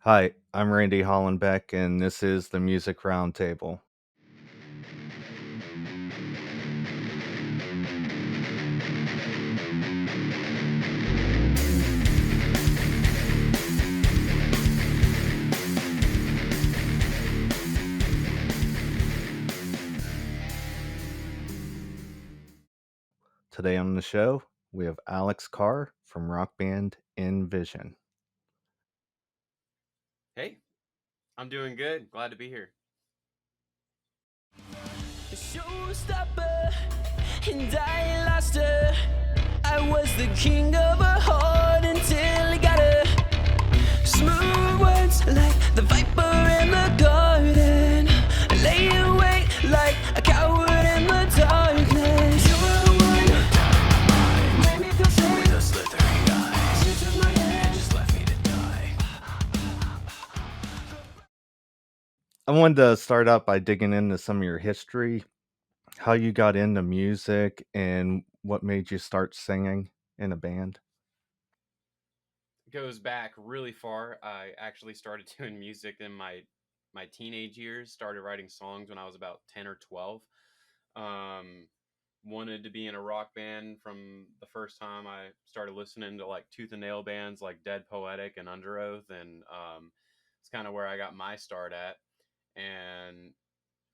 Hi, I'm Randy Hollenbeck, and this is the Music Roundtable. Today on the show, we have Alex Carr from rock band NVision. Hey, I'm doing good. Glad to be here. Showstopper, and I lost her. I was the king of her heart until I got her. Smooth words like the viper in the garden. I lay awake like a coward in the darkness. You were the one, made me feel safe with those slithering eyes. You took my hand and just left me to die. I wanted to start out by digging into some of your history, how you got into music, and what made you start singing in a band. Goes back really far. I actually started doing music in my teenage years. Started writing songs when I was about 10 or 12. Um, Wanted to be in a rock band from the first time I started listening to like Tooth and Nail bands like Dead Poetic and Under Oath, and it's kind of where I got my start at. And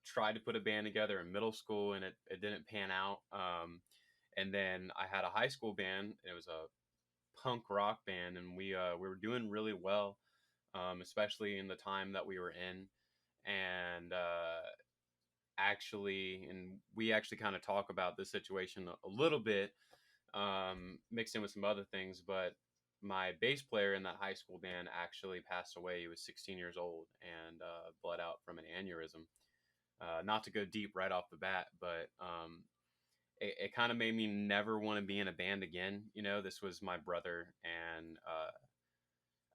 tried to put a band together in middle school, and it didn't pan out. And then I had a high school band. It was a punk rock band, and we were doing really well, especially in the time that we were in. And we actually kind of talk about this situation a little bit, mixed in with some other things. But my bass player in that high school band actually passed away. He was 16 years old and bled out from an aneurysm. Not to go deep right off the bat, but it kind of made me never want to be in a band again. You know, this was my brother, and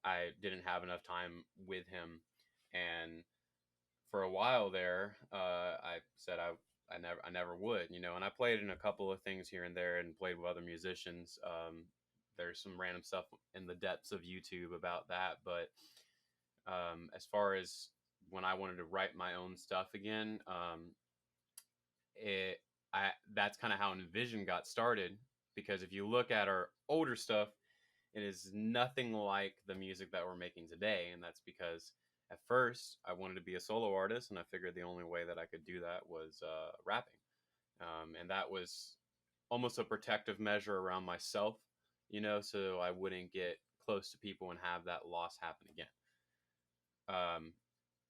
I didn't have enough time with him. And for a while there, I said I never would. You know, and I played in a couple of things here and there, and played with other musicians. There's some random stuff in the depths of YouTube about that, but as far as when I wanted to write my own stuff again, it I that's kind of how NVision got started, because if you look at our older stuff, it is nothing like the music that we're making today. And that's because at first I wanted to be a solo artist, and I figured the only way that I could do that was rapping. And that was almost a protective measure around myself, you know, so I wouldn't get close to people and have that loss happen again.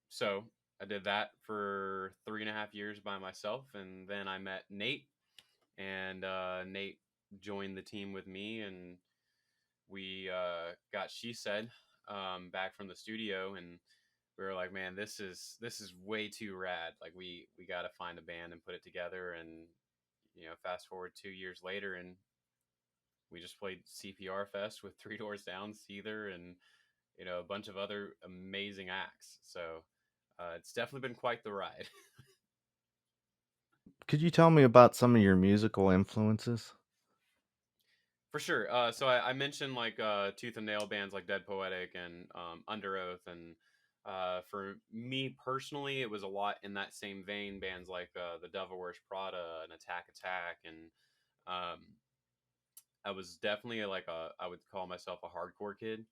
So I did that for 3.5 years by myself, and then I met Nate, and Nate joined the team with me, and we got She Said back from the studio, and we were like, man, this is way too rad. Like we got to find a band and put it together, and fast forward 2 years later, and we just played CPR Fest with Three Doors Down, Seether, and a bunch of other amazing acts. So it's definitely been quite the ride. Could you tell me about some of your musical influences? For sure. So I mentioned like Tooth and Nail bands like Dead Poetic and Under Oath, and for me personally, it was a lot in that same vein. Bands like The Devil Wears Prada and Attack Attack, and um, I was definitely I would call myself a hardcore kid.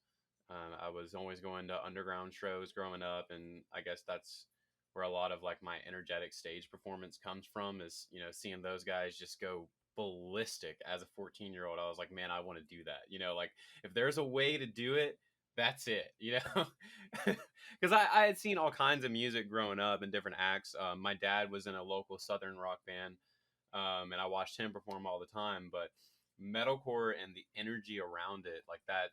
I was always going to underground shows growing up, and I guess that's where a lot of like my energetic stage performance comes from. Is seeing those guys just go ballistic as a 14-year-old. I was like, man, I want to do that. Like if there's a way to do it, that's it. Because I had seen all kinds of music growing up and different acts. My dad was in a local southern rock band, and I watched him perform all the time. But metalcore and the energy around it, like that,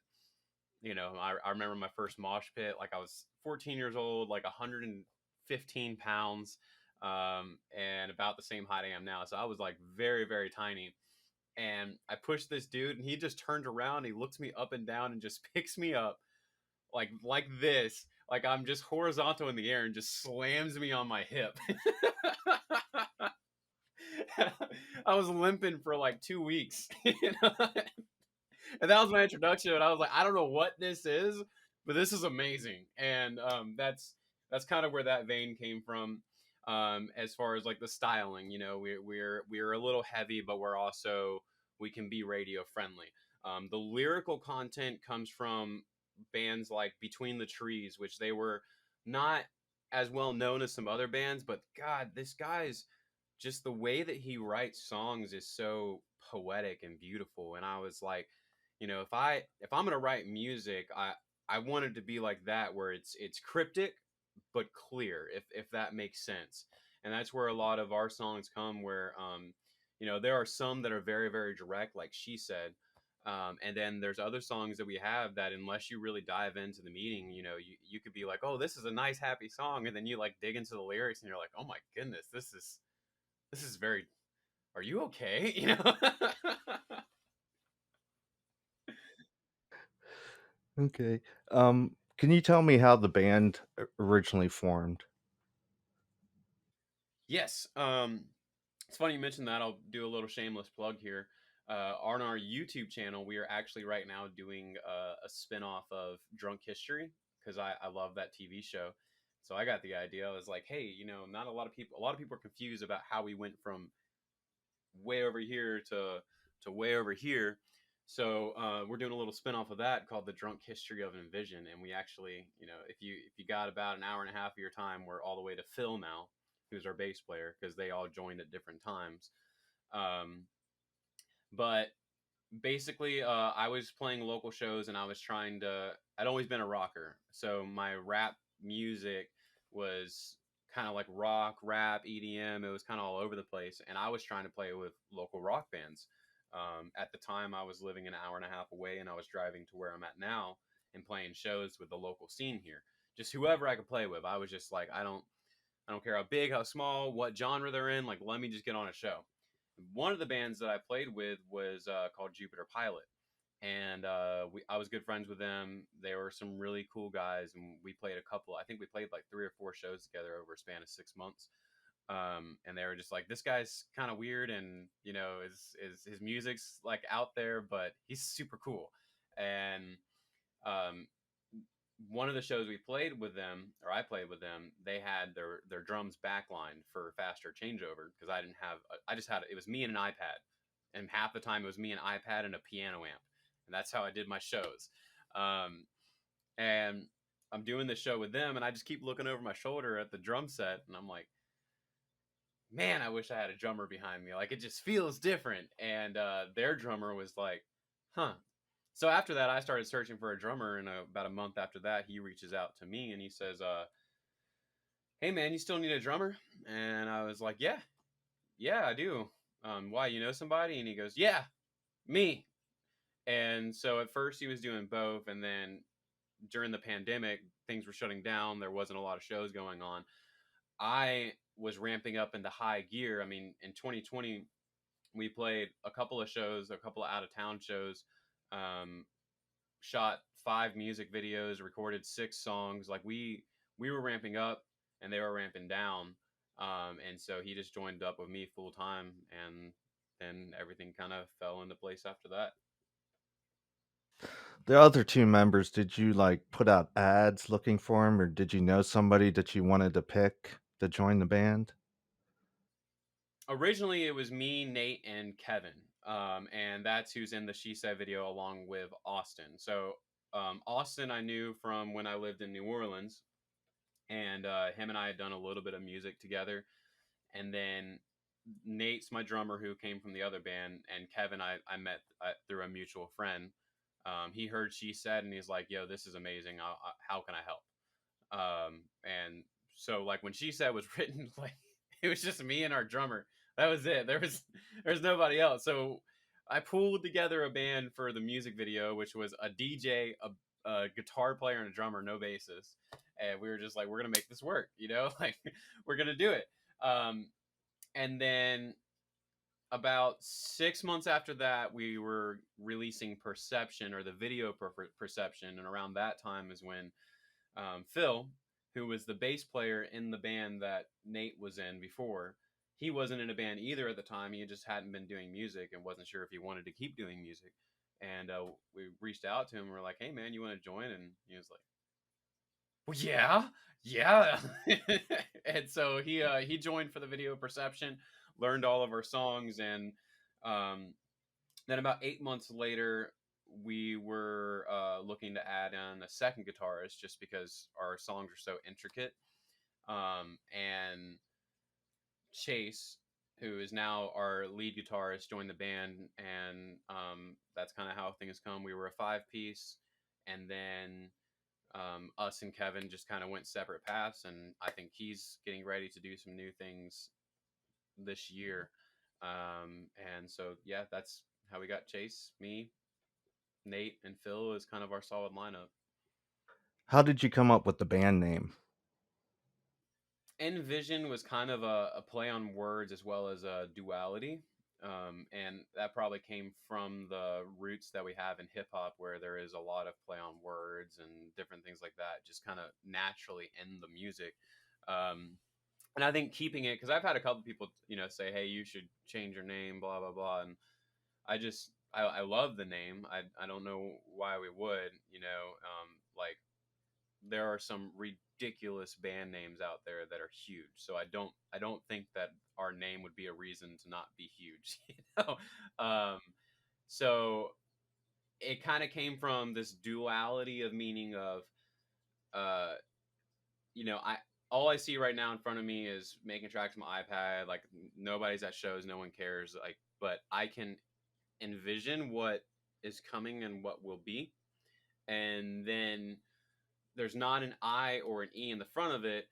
I remember my first mosh pit. Like I was 14 years old, like 115 pounds, and about the same height I am now. So I was like very, very tiny. And I pushed this dude, and he just turned around. He looks me up and down and just picks me up like this, like I'm just horizontal in the air, and just slams me on my hip. I was limping for like 2 weeks, and that was my introduction. And I was like, I don't know what this is, but this is amazing. And that's kind of where that vein came from. As far as like the styling, you know, we're a little heavy, but we can be radio friendly. The lyrical content comes from bands like Between the Trees, which they were not as well known as some other bands, but God, this guy's just the way that he writes songs is so poetic and beautiful. And I was like, you know, if I'm gonna write music, I want it to be like that, where it's cryptic but clear, if that makes sense. And that's where a lot of our songs come, where you know, there are some that are very, very direct, like She Said. And then there's other songs that we have that, unless you really dive into the meaning, you know, you could be like, oh, this is a nice happy song, and then you like dig into the lyrics and you're like, oh my goodness, this is very, are you okay? You know? Okay. Can you tell me how the band originally formed? Yes. It's funny you mentioned that. I'll do a little shameless plug here. On our YouTube channel, we are actually right now doing a spin-off of Drunk History, because I love that TV show. So I got the idea. I was like, hey, you know, not a lot of people are confused about how we went from way over here to way over here. So we're doing a little spin-off of that called The Drunk History of NVision. And we actually, you know, if you got about an hour and a half of your time, we're all the way to Phil now, who's our bass player, because they all joined at different times. Um, but basically, I was playing local shows, and I'd always been a rocker. So my rap music was kind of like rock, rap, EDM. It was kind of all over the place. And I was trying to play with local rock bands. At the time, I was living an hour and a half away, and I was driving to where I'm at now and playing shows with the local scene here. Just whoever I could play with. I was just like, I don't care how big, how small, what genre they're in. Like, let me just get on a show. One of the bands that I played with was called Jupiter Pilot, and I was good friends with them. They were some really cool guys, and we played a couple. I think we played like 3 or 4 shows together over a span of 6 months. And they were just like, this guy's kind of weird, and you know, his music's like out there, but he's super cool. And um, one of the shows we played with them, or I played with them, they had their drums backlined for faster changeover, because I didn't have I just had, it was me and an iPad, and half the time it was me and iPad and a piano amp, and that's how I did my shows. um, and I'm doing this show with them, and I just keep looking over my shoulder at the drum set, and I'm like, man, I wish I had a drummer behind me. Like, it just feels different. And their drummer was like, huh. So after that, I started searching for a drummer, and about a month after that, he reaches out to me and he says, hey man, you still need a drummer? And I was like, yeah, I do. Why, you know somebody? And he goes, yeah, me. And so at first he was doing both, and then during the pandemic, things were shutting down. There wasn't a lot of shows going on. I was ramping up into high gear. I mean, in 2020, we played a couple of shows, a couple of out of town shows, um, shot 5 music videos, recorded 6 songs. Like, we were ramping up, and they were ramping down. And so he just joined up with me full time, and then everything kind of fell into place after that. The other 2 members, did you, like, put out ads looking for them, or did you know somebody that you wanted to pick to join the band? Originally, it was me, Nate, and Kevin. And that's who's in the She Said video, along with Austin. So Austin I knew from when I lived in New Orleans, and him and I had done a little bit of music together. And then Nate's my drummer, who came from the other band, and Kevin I met through a mutual friend. He heard She Said, and he's like, yo, this is amazing. How can I help? And so, like, when She Said was written, like, it was just me and our drummer. That was it. There was nobody else. So I pulled together a band for the music video, which was a DJ, a guitar player, and a drummer, no bassist. And we were just like, we're gonna make this work, you know, like, we're gonna do it. And then about 6 months after that, we were releasing Perception, or the video Perception, and around that time is when Phil, who was the bass player in the band that Nate was in before, he wasn't in a band either at the time. He just hadn't been doing music and wasn't sure if he wanted to keep doing music. And we reached out to him. And we're like, hey man, you want to join? And he was like, Well, yeah, yeah. And so he joined for the video perception, learned all of our songs, and um, then about 8 months later, we were looking to add in a second guitarist just because our songs are so intricate. And Chase, who is now our lead guitarist, joined the band, and that's kind of how things come. We were a five piece, and then us and Kevin just kind of went separate paths, and I think he's getting ready to do some new things this year. And so yeah, that's how we got Chase, me, Nate, and Phil is kind of our solid lineup. How did you come up with the band name? NVision was kind of a play on words as well as a duality. And that probably came from the roots that we have in hip hop, where there is a lot of play on words and different things like that, just kind of naturally in the music. Um, and I think keeping it, because I've had a couple people, say, "Hey, you should change your name," blah blah blah, and I love the name. I don't know why we would, like there are some ridiculous band names out there that are huge. So I don't think that our name would be a reason to not be huge. Um, so it kind of came from this duality of meaning of uh, I all I see right now in front of me is making tracks on my iPad. Like nobody's at shows, no one cares. Like, but I can envision what is coming and what will be, and then there's not an I or an E in the front of it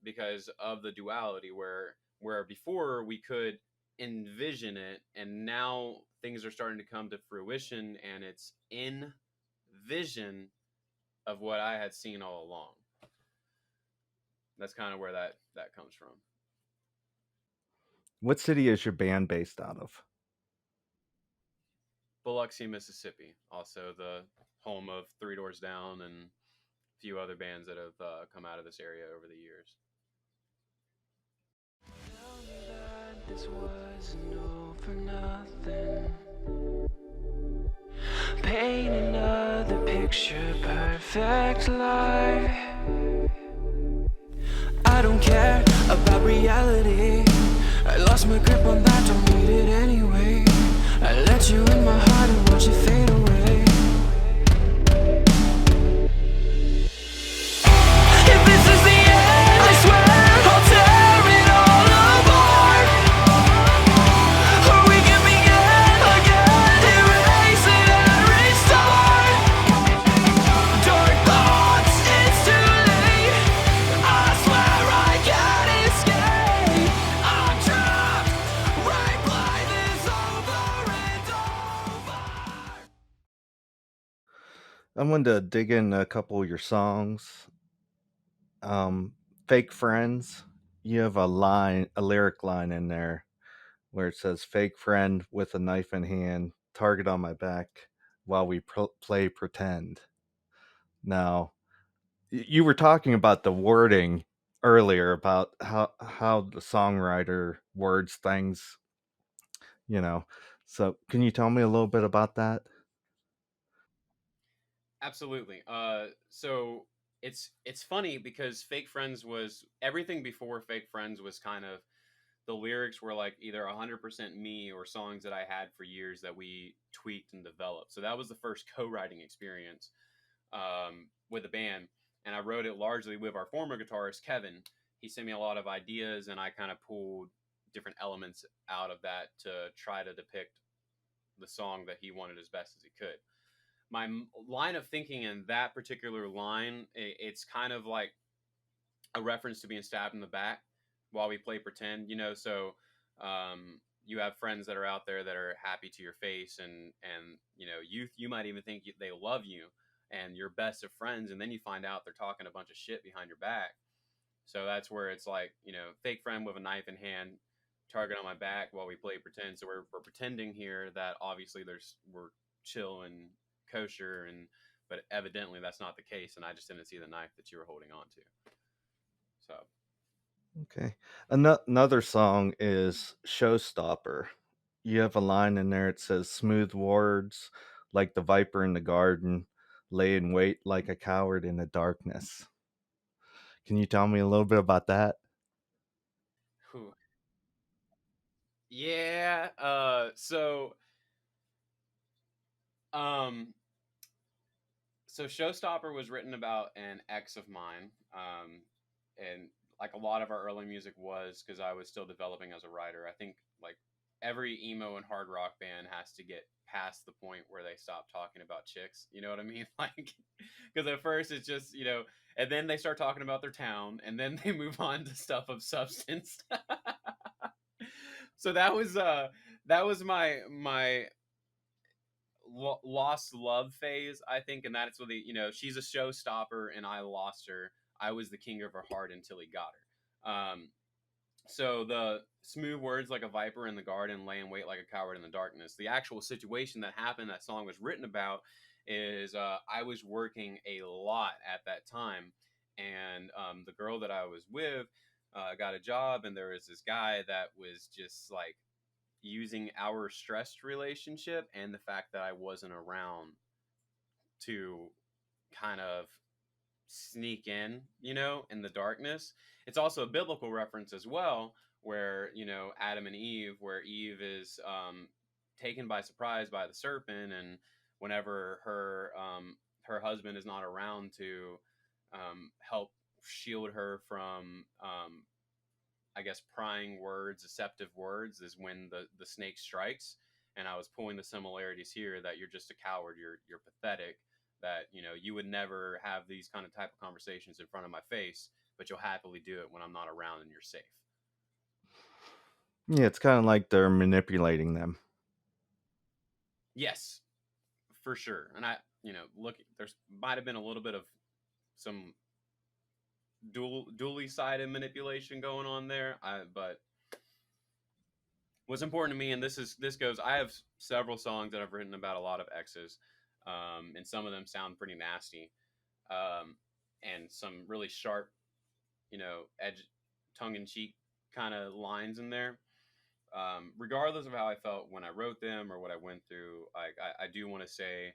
because of the duality where before we could envision it, and now things are starting to come to fruition, and it's in vision of what I had seen all along. That's kind of where that comes from. What city is your band based out of? Biloxi, Mississippi, also the home of Three Doors Down and a few other bands that have come out of this area over the years. This wasn't all for nothing. Paint another picture, perfect life. I don't care about reality. I lost my grip on that, don't need it anyway. I let you in my heart and watch it fade away. If this is the end, I swear I'll tear it all apart. Or we can begin again, erase it and restart. Dark thoughts, it's too late. I swear I can't escape. I'm trapped, right by this over and over. I wanted to dig in a couple of your songs. Fake Friends, you have a lyric line in there where it says, "Fake friend with a knife in hand, target on my back while we play pretend." Now, you were talking about the wording earlier about how the songwriter words things, you know. So, can you tell me a little bit about that? Absolutely. So it's funny because Fake Friends was everything before Fake Friends was kind of the lyrics were like either 100% me or songs that I had for years that we tweaked and developed. So that was the first co-writing experience with the band, and I wrote it largely with our former guitarist Kevin. He sent me a lot of ideas, and I kind of pulled different elements out of that to try to depict the song that he wanted as best as he could. My line of thinking in that particular line, it's kind of like a reference to being stabbed in the back while we play pretend, so you have friends that are out there that are happy to your face, and you might even think they love you and you're best of friends, and then you find out they're talking a bunch of shit behind your back. So that's where it's like, fake friend with a knife in hand, target on my back while we play pretend. So we're pretending here that obviously we're chill and kosher, and but evidently that's not the case, and I just didn't see the knife that you were holding on to. So Okay. Another song is Showstopper. You have a line in there. It says, "Smooth words like the viper in the garden, lay in wait like a coward in the darkness." Can you tell me a little bit about that? Whew. Yeah. Um, so Showstopper was written about an ex of mine. And like a lot of our early music was because I was still developing as a writer. I think like every emo and hard rock band has to get past the point where they stop talking about chicks. You know what I mean? Like, because at first it's just, and then they start talking about their town, and then they move on to stuff of substance. So that was my lost love phase, I think, and that's what she's a showstopper, and I lost her. I was the king of her heart until he got her. So the smooth words like a viper in the garden, lay in wait like a coward in the darkness. The actual situation that happened, that song was written about, is I was working a lot at that time, and the girl that I was with got a job, and there was this guy that was just like using our stressed relationship and the fact that I wasn't around to kind of sneak in the darkness. It's also a biblical reference as well, where, Adam and Eve, where Eve is taken by surprise by the serpent, and whenever her husband is not around to help shield her from I guess prying words, deceptive words, is when the snake strikes. And I was pulling the similarities here, that you're just a coward, you're pathetic, that you would never have these kind of type of conversations in front of my face, but you'll happily do it when I'm not around and you're safe. Yeah, it's kind of like they're manipulating them. Yes, for sure. And I, look, there's might have been a little bit of some dually sided manipulation going on there. But what's important to me, and this goes, I have several songs that I've written about a lot of exes, and some of them sound pretty nasty, and some really sharp, edge, tongue-in-cheek kind of lines in there. Regardless of how I felt when I wrote them or what I went through, I do want to say,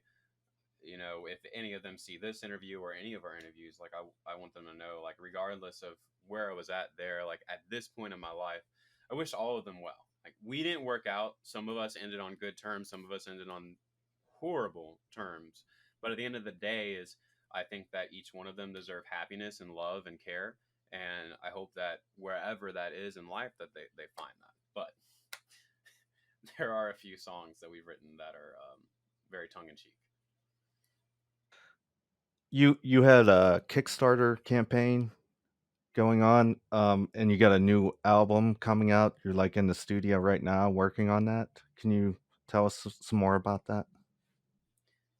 if any of them see this interview or any of our interviews, like I want them to know, like, regardless of where I was at there, like at this point in my life, I wish all of them well. Like, we didn't work out. Some of us ended on good terms. Some of us ended on horrible terms. But at the end of the day, is I think that each one of them deserve happiness and love and care. And I hope that wherever that is in life, that they find that. But there are a few songs that we've written that are very tongue in cheek. You had a Kickstarter campaign going on, and you got a new album coming out. You're like in the studio right now working on that. Can you tell us some more about that?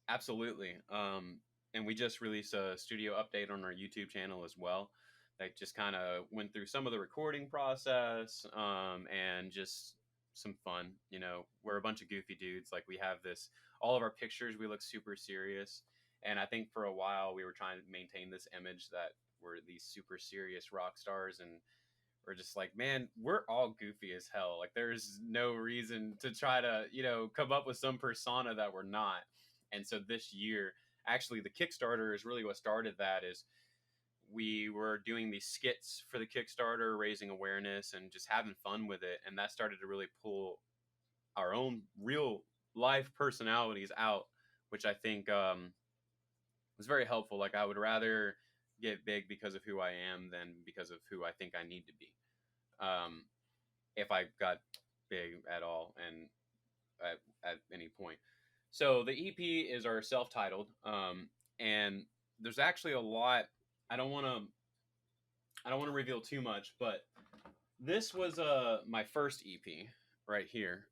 Absolutely. And we just released a studio update on our YouTube channel as well. That just kind of went through some of the recording process, and just some fun. We're a bunch of goofy dudes. Like, we have this, all of our pictures, we look super serious. And I think for a while we were trying to maintain this image that we're these super serious rock stars, and we're just like, man, we're all goofy as hell. Like, there's no reason to try to, come up with some persona that we're not. And so this year, actually, the Kickstarter is really what started that. Is we were doing these skits for the Kickstarter, raising awareness and just having fun with it. And that started to really pull our own real life personalities out, which I think was very helpful. Like, I would rather get big because of who I am than because of who I think I need to be. Um, if I got big at all, and at any point. So the EP is our self-titled, and there's actually a lot. I don't want to. I don't want to reveal too much, but this was my first EP right here.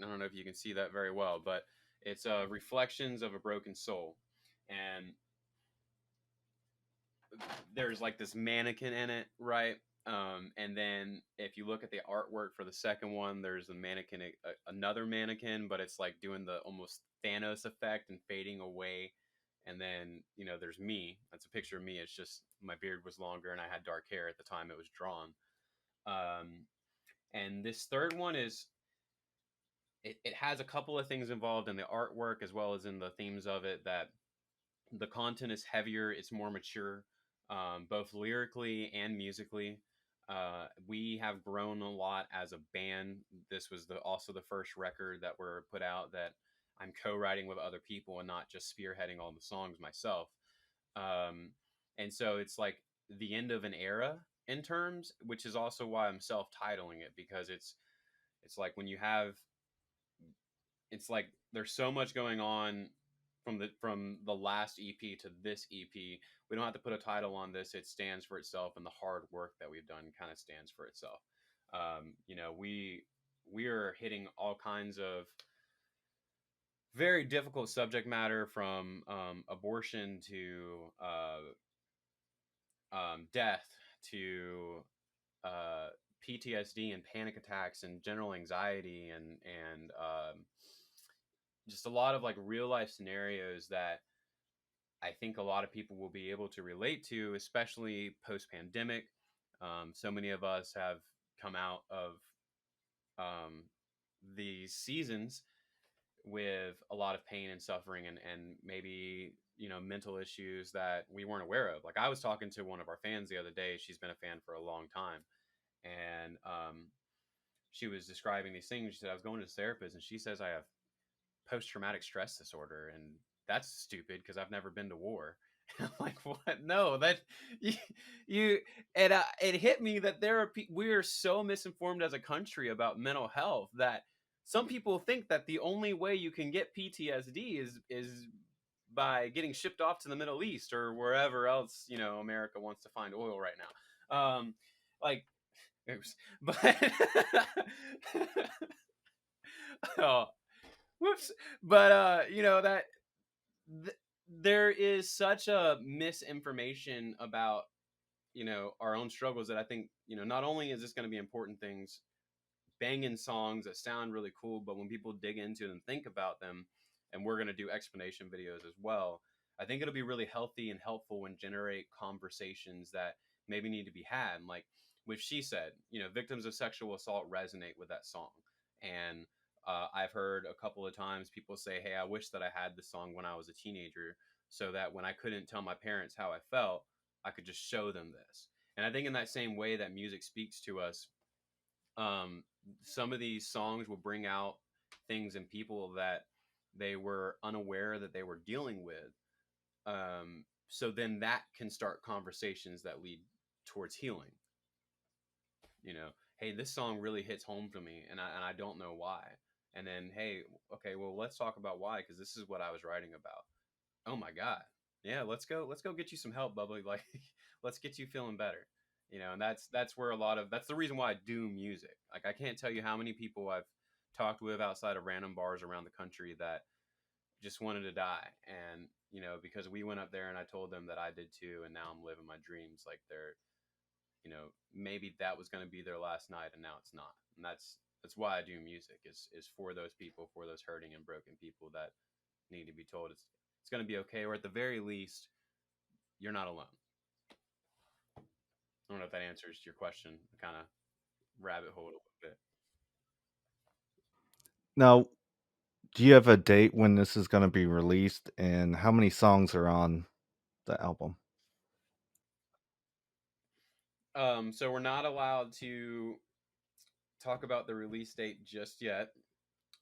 I don't know if you can see that very well, but it's Reflections of a Broken Soul, and there's like this mannequin in it, right? And then if you look at the artwork for the second one, there's a mannequin, another mannequin, but it's like doing the almost Thanos effect and fading away. And then, there's me. That's a picture of me. It's just my beard was longer and I had dark hair at the time it was drawn. And this third one is, it has a couple of things involved in the artwork as well as in the themes of it, that the content is heavier, it's more mature. both lyrically and musically. We have grown a lot as a band. This was also the first record that were put out that I'm co-writing with other people and not just spearheading all the songs myself. Um, and so it's like the end of an era in terms, which is also why I'm self-titling it, because it's like when you have, it's like there's so much going on from the last EP to this EP. We don't have to put a title on this. It stands for itself, and the hard work that we've done kind of stands for itself. We are hitting all kinds of very difficult subject matter, from abortion to death to uh, PTSD and panic attacks and general anxiety, and just a lot of like real life scenarios that I think a lot of people will be able to relate to, especially post pandemic. So many of us have come out of um, these seasons with a lot of pain and suffering, and maybe, mental issues that we weren't aware of. Like, I was talking to one of our fans the other day. She's been a fan for a long time, and she was describing these things. She said, I was going to the therapist, and she says I have post traumatic stress disorder, and that's stupid because I've never been to war. I'm like, what? No, that you, you and it hit me that we are so misinformed as a country about mental health that some people think that the only way you can get PTSD is by getting shipped off to the Middle East or wherever else, America wants to find oil right now. Like, oops, but oh, whoops. But that there is such a misinformation about our own struggles, that I think, not only is this going to be important things, banging songs that sound really cool, but when people dig into them and think about them, and we're going to do explanation videos as well, I think it'll be really healthy and helpful and generate conversations that maybe need to be had. Like with She Said, victims of sexual assault resonate with that song. And I've heard a couple of times people say, hey, I wish that I had this song when I was a teenager, so that when I couldn't tell my parents how I felt, I could just show them this. And I think in that same way that music speaks to us, um, some of these songs will bring out things in people that they were unaware that they were dealing with. So then that can start conversations that lead towards healing. Hey, this song really hits home for me, and I don't know why. And then, hey, okay, well, let's talk about why, because this is what I was writing about. Oh my God. Yeah, let's go get you some help, bubbly. Like, let's get you feeling better. And that's where that's the reason why I do music. Like, I can't tell you how many people I've talked with outside of random bars around the country that just wanted to die. And, because we went up there and I told them that I did too, and now I'm living my dreams. Like, maybe that was going to be their last night, and now it's not. And that's why I do music, is for those people, for those hurting and broken people that need to be told it's going to be okay, or at the very least, you're not alone. I don't know if that answers your question. Kind of rabbit hole a little bit. Now, do you have a date when this is going to be released, and how many songs are on the album? So we're not allowed to talk about the release date just yet.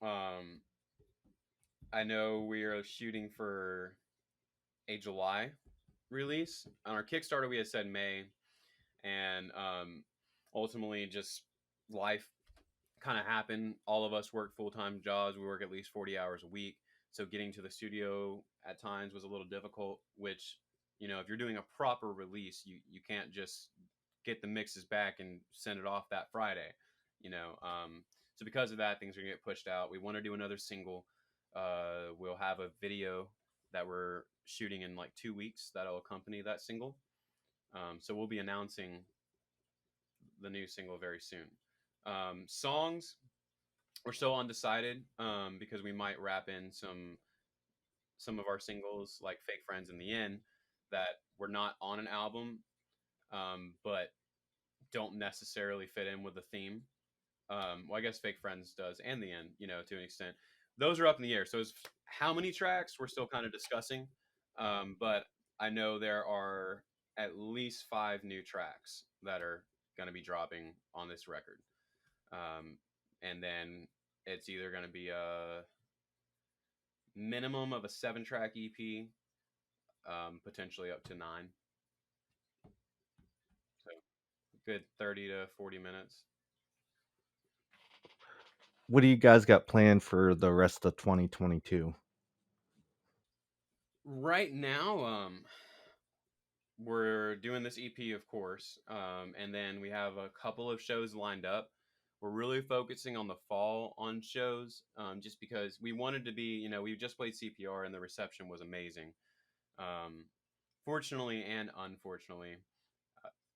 I know we are shooting for a July release. On our Kickstarter, we had said May, and ultimately, just life kind of happened. All of us work full-time jobs. We work at least 40 hours a week, so getting to the studio at times was a little difficult. Which, if you're doing a proper release, you can't just get the mixes back and send it off that Friday. So because of that, things are gonna get pushed out. We want to do another single. We'll have a video that we're shooting in like 2 weeks that'll accompany that single. So we'll be announcing the new single very soon. Songs, we're still undecided, because we might wrap in some of our singles, like Fake Friends in the End, that were not on an album, but don't necessarily fit in with the theme. Well, I guess Fake Friends does, and The End, to an extent. Those are up in the air. So how many tracks, we're still kind of discussing. But I know there are at least 5 new tracks that are going to be dropping on this record. Um, and then it's either going to be a minimum of a 7 track EP, potentially up to 9. So good 30 to 40 minutes. What do you guys got planned for the rest of 2022? Right now, we're doing this EP, of course, and then we have a couple of shows lined up. We're really focusing on the fall on shows, just because we wanted to be, we just played CPR and the reception was amazing. Um, Fortunately and unfortunately,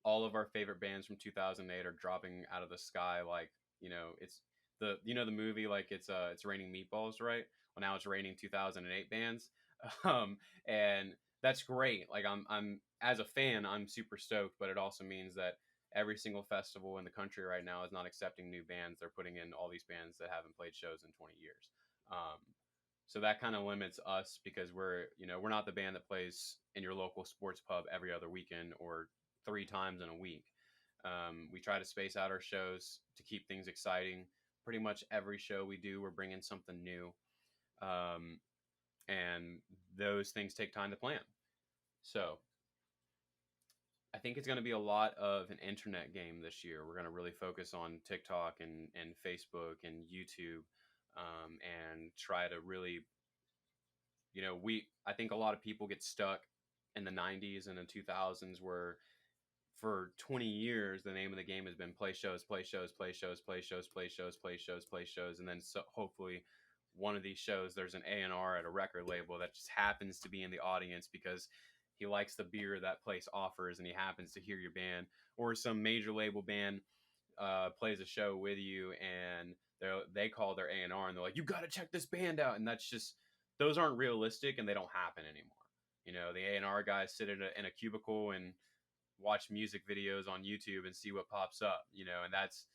all of our favorite bands from 2008 are dropping out of the sky. Like, it's the movie, like it's raining meatballs, right? Well, now it's raining 2008 bands. And that's great. Like, I'm as a fan, I'm super stoked, but it also means that every single festival in the country right now is not accepting new bands. They're putting in all these bands that haven't played shows in 20 years. um, so that kind of limits us, because we're not the band that plays in your local sports pub every other weekend or 3 times in a week. We try to space out our shows to keep things exciting. Pretty much every show we do, we're bringing something new, um, and those things take time to plan. So I think it's going to be a lot of an internet game this year. We're going to really focus on TikTok and Facebook and YouTube, and try to really, I think a lot of people get stuck in the 90s and the 2000s, where for 20 years the name of the game has been play shows, play shows, play shows, play shows, play shows, play shows, play shows, and then so hopefully one of these shows there's an A&R at a record label that just happens to be in the audience because he likes the beer that place offers and he happens to hear your band, or some major label band plays a show with you and they call their A&R and they're like, you got to check this band out. And that's just, those aren't realistic and they don't happen anymore. The A&R guys sit in a cubicle and watch music videos on YouTube and see what pops up, and that's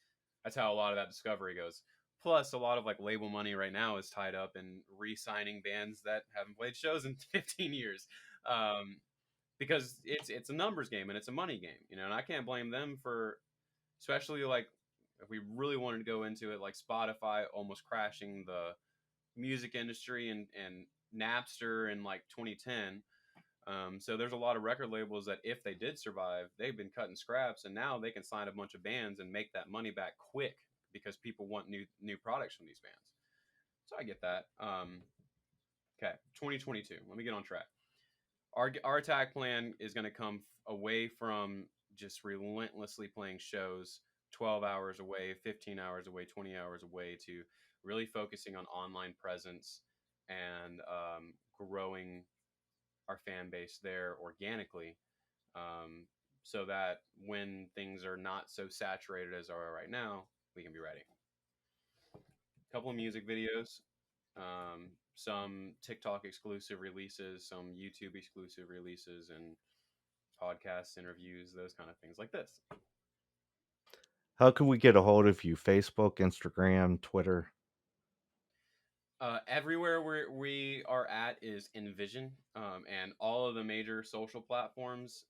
how a lot of that discovery goes. Plus, a lot of like label money right now is tied up in re-signing bands that haven't played shows in 15 years, um, because it's a numbers game and it's a money game, and I can't blame them for, especially like if we really wanted to go into it, like Spotify almost crashing the music industry and Napster in like 2010. So there's a lot of record labels that if they did survive, they've been cutting scraps, and now they can sign a bunch of bands and make that money back quick because people want new products from these bands. So I get that. Okay, 2022. Let me get on track. Our attack plan is going to come away from just relentlessly playing shows 12 hours away, 15 hours away, 20 hours away, to really focusing on online presence and growing our fan base there organically, so that when things are not so saturated as are right now, we can be ready. A couple of music videos, some TikTok exclusive releases, some YouTube exclusive releases, and podcasts, interviews, those kind of things like this. How can we get a hold of you? Facebook, Instagram, Twitter? Everywhere we are at is NVision, and all of the major social platforms.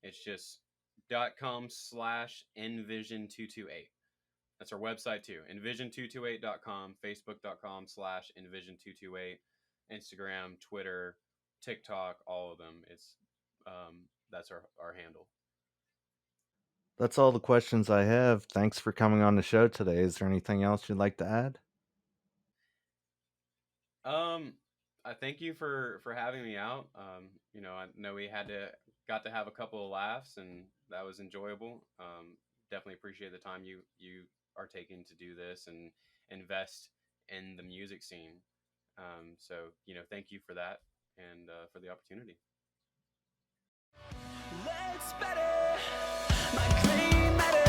It's just .com/NVision228. That's our website too. NVision228.com, Facebook.com/NVision228, Instagram, Twitter, TikTok, all of them. It's that's our handle. That's all the questions I have. Thanks for coming on the show today. Is there anything else you'd like to add? I thank you for having me out. I know we got to have a couple of laughs, and that was enjoyable. Definitely appreciate the time you are taking to do this and invest in the music scene. So thank you for that and for the opportunity. Let's better my claim matter.